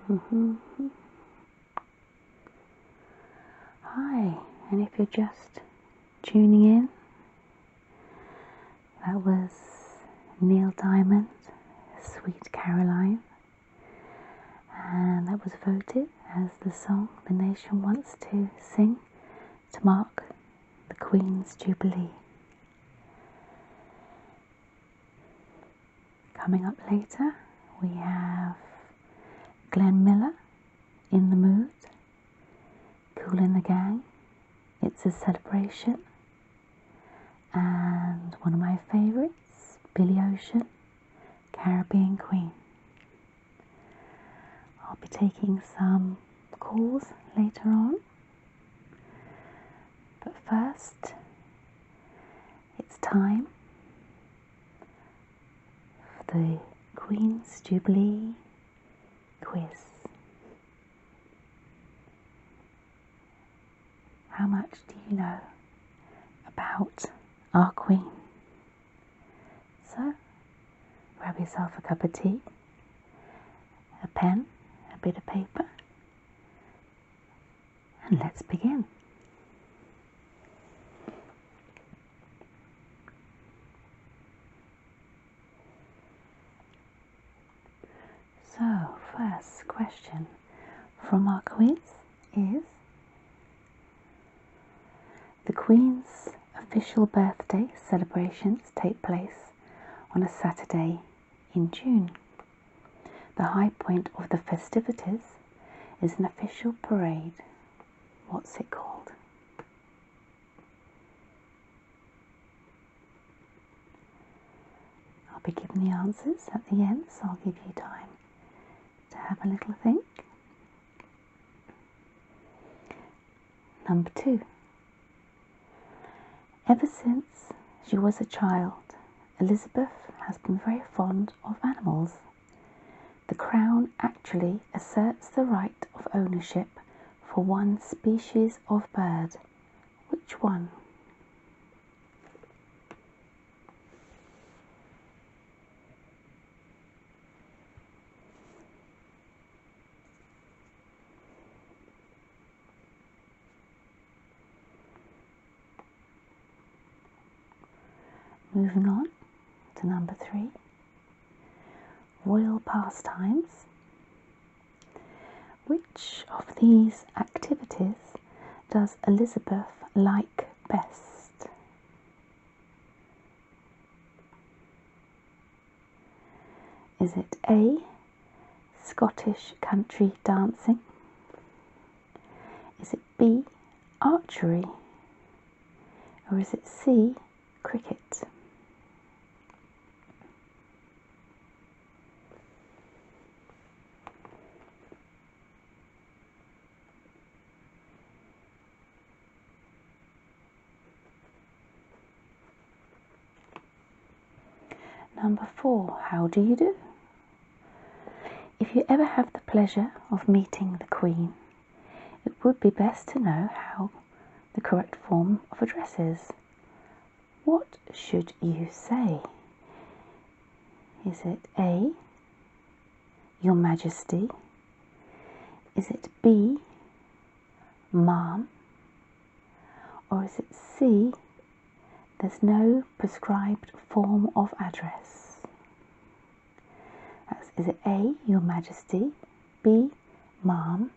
Hi, and if you're just tuning in, that was Neil Diamond, Sweet Caroline, and that was voted as the song the nation wants to sing to mark the Queen's Jubilee. Coming up later, we have Glenn Miller, In the Mood, Kool and the Gang, It's a Celebration, and one of my favourites, Billy Ocean, Caribbean Queen. I'll be taking some calls later on, but first it's time for the Queen's Jubilee Quiz. How much do you know about our Queen? So, grab yourself a cup of tea, a pen, a bit of paper, and let's begin. So, first question from our quiz is: the Queen's official birthday celebrations take place on a Saturday in June. The high point of the festivities is an official parade. What's it called? I'll be giving the answers at the end, so I'll give you time to have a little think. Number 2. Ever since she was a child, Elizabeth has been very fond of animals. The Crown actually asserts the right of ownership for one species of bird. Which one? Moving on to number 3. Royal pastimes. Which of these activities does Elizabeth like best? Is it A, Scottish country dancing? Is it B, archery? Or is it C, cricket? Number 4, how do you do? If you ever have the pleasure of meeting the Queen, it would be best to know how the correct form of address is. What should you say? Is it A, Your Majesty? Is it B, Ma'am? Or is it C, there's no prescribed form of address? Is it A, Your Majesty, B, Ma'am,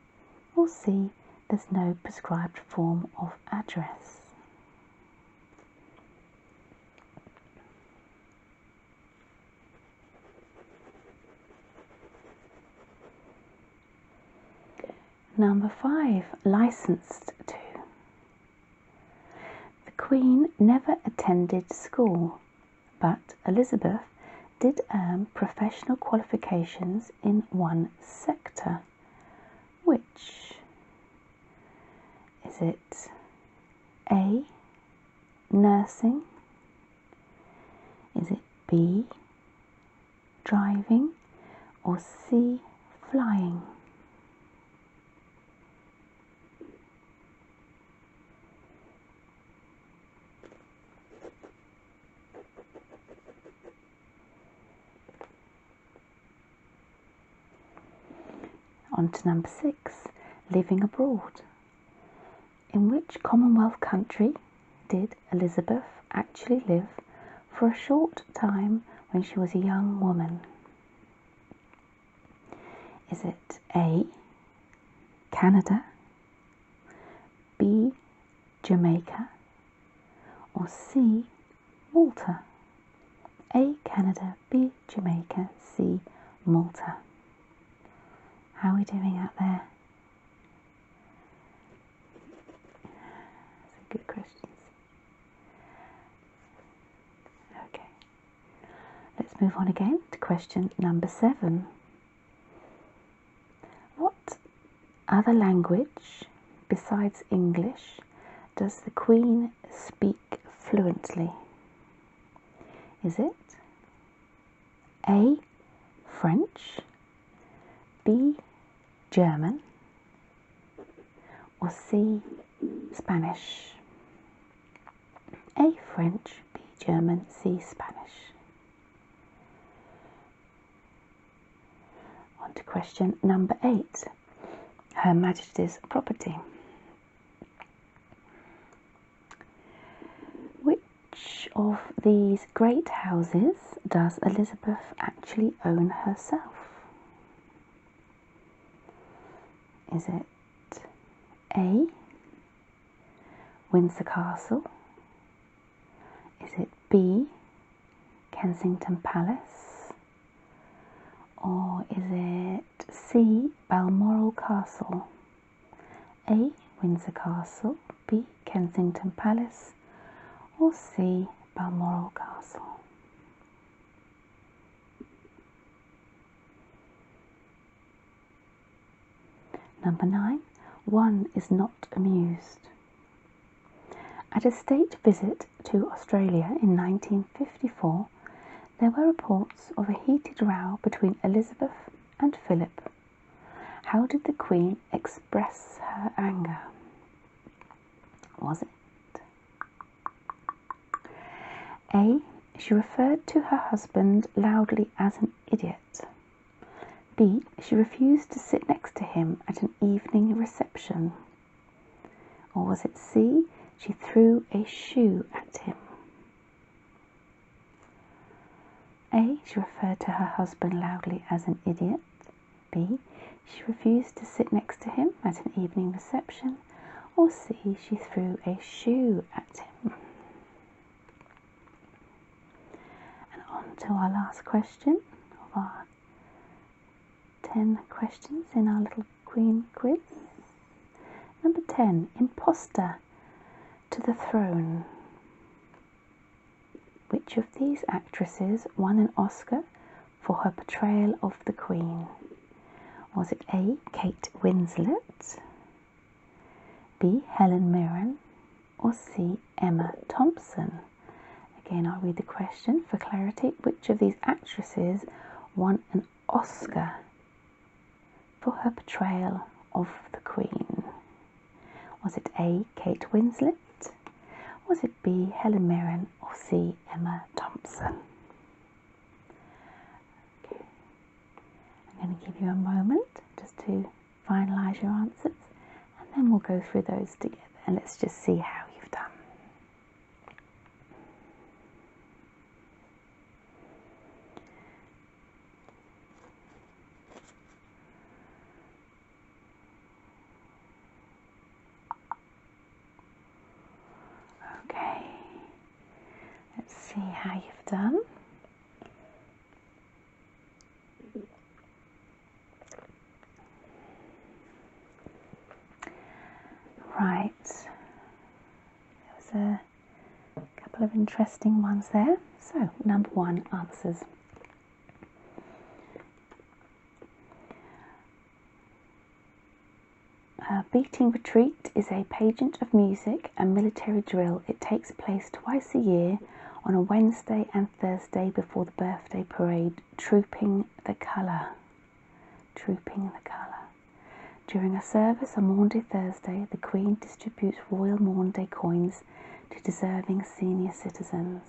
or C, there's no prescribed form of address? Number 5, licensed to. The Queen never attended school, but Elizabeth did earn professional qualifications in one sector. Which? Is it A, nursing? Is it B, driving? Or C, flying? On to number 6, living abroad. In which Commonwealth country did Elizabeth actually live for a short time when she was a young woman? Is it A, Canada, B, Jamaica, or C, Malta? A, Canada, B, Jamaica, C, Malta. How are we doing out there? That's a good question. Okay. Let's move on again to question number 7. What other language besides English does the Queen speak fluently? Is it A, French, B, German, or C, Spanish? A, French, B, German, C, Spanish. On to question number 8. Her Majesty's property. Which of these great houses does Elizabeth actually own herself? Is it A, Windsor Castle? Is it B, Kensington Palace? Or is it C, Balmoral Castle? A, Windsor Castle, B, Kensington Palace, or C, Balmoral Castle? Number 9. One is not amused. At a state visit to Australia in 1954, there were reports of a heated row between Elizabeth and Philip. How did the Queen express her anger? Was it A, she referred to her husband loudly as an idiot? B, she refused to sit next to him at an evening reception? Or was it C, she threw a shoe at him? A, she referred to her husband loudly as an idiot. B, she refused to sit next to him at an evening reception. Or C, she threw a shoe at him. And on to our last question of our 10 questions in our little Queen quiz. Number 10, imposter to the throne. Which of these actresses won an Oscar for her portrayal of the Queen? Was it A, Kate Winslet, B, Helen Mirren, or C, Emma Thompson? Again, I'll read the question for clarity. Which of these actresses won an Oscar for her portrayal of the Queen? Was it A, Kate Winslet? Was it B, Helen Mirren, or C, Emma Thompson? Okay. I'm going to give you a moment just to finalise your answers, and then we'll go through those together, and let's just see how you've done. Okay, let's see how you've done. Right, there was a couple of interesting ones there. So, number 1 answers. Beating Retreat is a pageant of music and military drill. It takes place twice a year on a Wednesday and Thursday before the birthday parade. Trooping the Colour. Trooping the Colour. During a service on Maundy Thursday, the Queen distributes Royal Maundy coins to deserving senior citizens.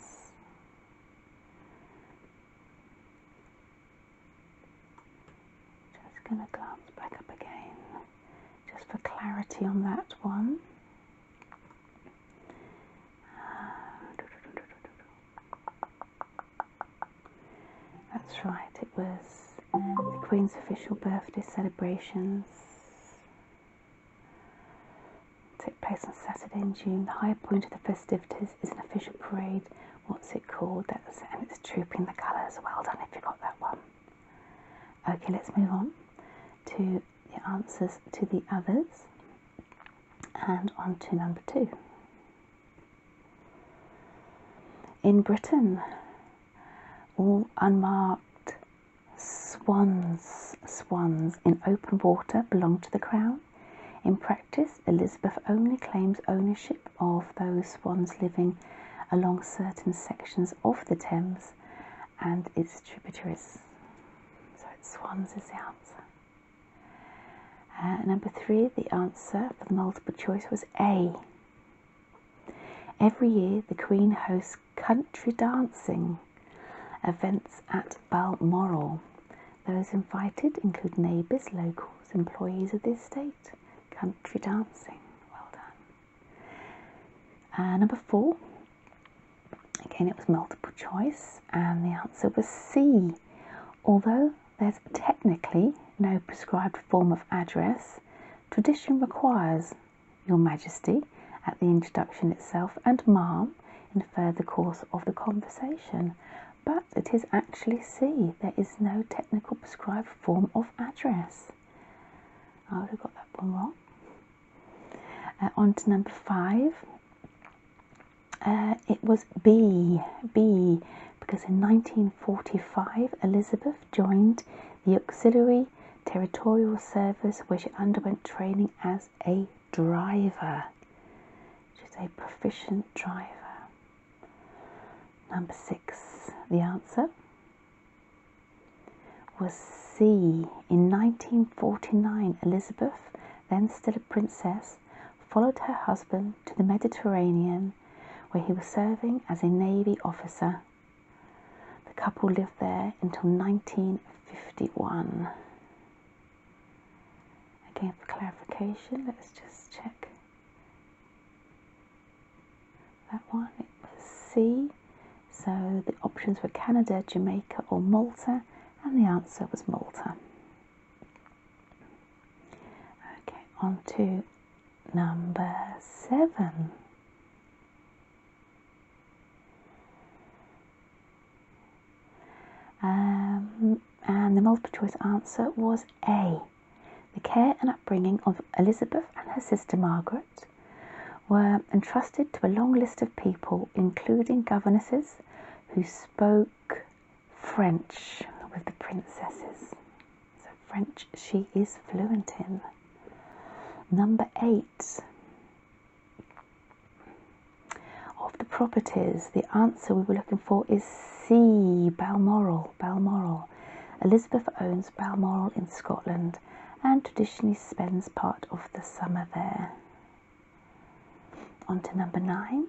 Just going to glance back up again. clarity on that one. That's right, it was the Queen's official birthday celebrations. Take place on Saturday in June. The high point of the festivities is an official parade. What's it called? And it's Trooping the Colours. Well done if you got that one. Okay, let's move on to the answers to the others and on to number 2. In Britain, all unmarked swans in open water belong to the Crown. In practice, Elizabeth only claims ownership of those swans living along certain sections of the Thames and its tributaries. So swans is the answer. Number 3, the answer for the multiple choice was A. Every year, the Queen hosts country dancing events at Balmoral. Those invited include neighbours, locals, employees of the estate. Country dancing, well done. Number 4, again it was multiple choice, and the answer was C. Although there's technically no prescribed form of address, tradition requires Your Majesty at the introduction itself and Ma'am in further course of the conversation. But it is actually C. There is no technical prescribed form of address. I would have got that one wrong. On to number 5. It was B, because in 1945 Elizabeth joined the Auxiliary Territorial Service, where she underwent training as a driver. She's a proficient driver. Number 6, the answer was C. In 1949, Elizabeth, then still a princess, followed her husband to the Mediterranean, where he was serving as a Navy officer. The couple lived there until 1951. Again, for clarification, let's just check that one. It was C. So the options were Canada, Jamaica or Malta, and the answer was Malta. Okay, on to number 7. And the multiple choice answer was A. The care and upbringing of Elizabeth and her sister Margaret were entrusted to a long list of people, including governesses who spoke French with the princesses. So French she is fluent in. Number 8. Of the properties, the answer we were looking for is C. Balmoral. Balmoral. Elizabeth owns Balmoral in Scotland and traditionally spends part of the summer there. On to number 9.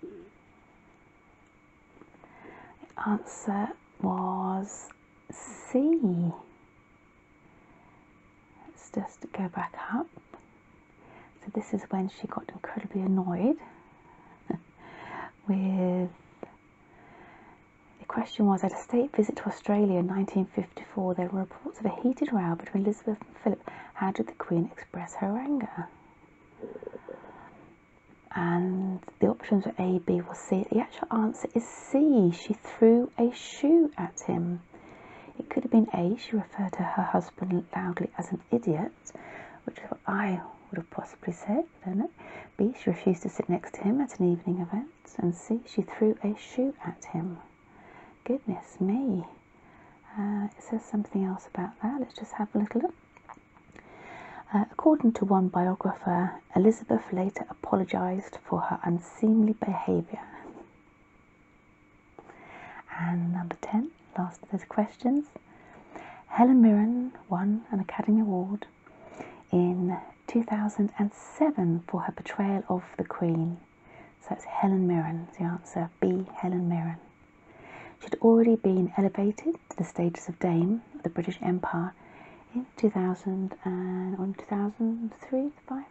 The answer was C. Let's just go back up. So this is when she got incredibly annoyed with... The question was, at a state visit to Australia in 1954, there were reports of a heated row between Elizabeth and Philip. How did the Queen express her anger? And the options were A, B or C. The actual answer is C. She threw a shoe at him. It could have been A, she referred to her husband loudly as an idiot, which is what I would have possibly said, I don't know. B, she refused to sit next to him at an evening event. And C, she threw a shoe at him. Goodness me. It says something else about that. Let's just have a little look. According to one biographer, Elizabeth later apologised for her unseemly behaviour. And number 10, last of those questions. Helen Mirren won an Academy Award in 2007 for her portrayal of the Queen. So it's Helen Mirren, the answer. B, Helen Mirren. She had already been elevated to the status of Dame of the British Empire in 2000 and on 2003 5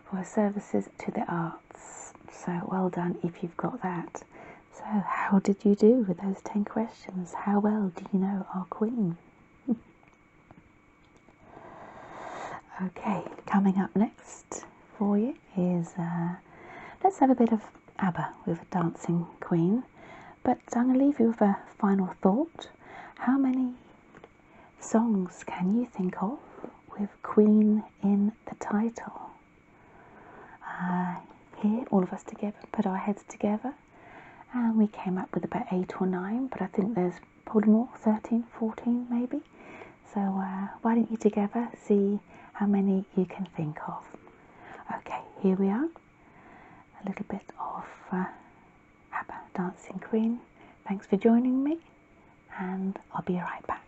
for her services to the arts. So well done if you've got that. So how did you do with those 10 questions? How well do you know our Queen? Okay, coming up next for you is let's have a bit of ABBA with Dancing Queen. But I'm going to leave you with a final thought. How many songs can you think of with Queen in the title? Here, all of us together, put our heads together, and we came up with about 8 or 9, but I think there's probably more, 13, 14 maybe. So why don't you together see how many you can think of. Okay, here we are. A little bit of ABBA, Dancing Queen. Thanks for joining me, and I'll be right back.